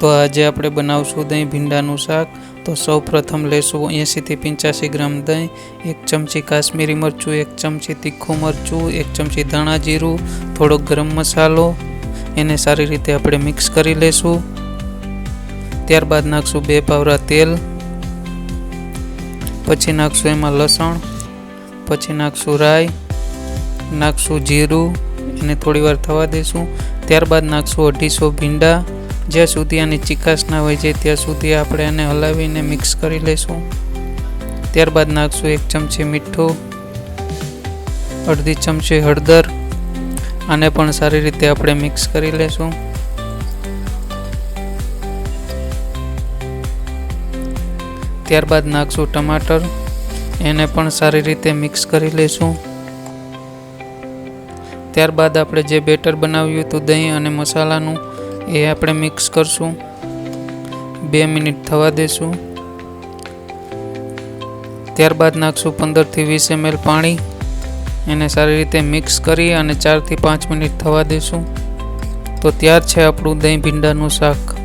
તો આજે આપણે બનાવશું દહીં ભીંડાનું શાક। તો સૌપ્રથમ લેશું 80 થી 85 ગ્રામ દહીં, 1 ચમચી કાશ્મીરી મરચું, 1 ચમચી તીખું મરચું, 1 ચમચી ધાણા જીરું, થોડો ગરમ મસાલો, એને સારી રીતે આપણે મિક્સ કરી લેશું। ત્યારબાદ નાખશું 2 પાવરા તેલ, પછી નાખશું એમાં લસણ, પછી નાખશું રાઈ, નાખશું જીરું, એને થોડીવાર થવા દેશું। ત્યારબાદ નાખશું 250 ભીંડા। જ્યાં સુધી આની ચીકાશ ના હોય જાય ત્યાં સુધી આપણે એને હલાવીને મિક્સ કરી લઈશું। ત્યારબાદ નાખશું 1 ચમચી મીઠું, અડધી ચમચી હળદર, આને પણ સારી રીતે આપણે મિક્સ કરી લઈશું। ત્યારબાદ નાખશું ટમાટર, એને પણ સારી રીતે મિક્સ કરી લઈશું। ત્યારબાદ આપણે જે બેટર બનાવ્યું હતું દહીં અને મસાલાનું એ આપણે મિક્સ કરશું, 2 મિનિટ થવા દેશું। ત્યારબાદ નાખશું 15 થી 20 ml પાણી, એને સારી રીતે મિક્સ કરી અને 4 થી 5 મિનિટ થવા દેશું। તો તૈયાર છે આપણું દહીં ભીંડાનું શાક।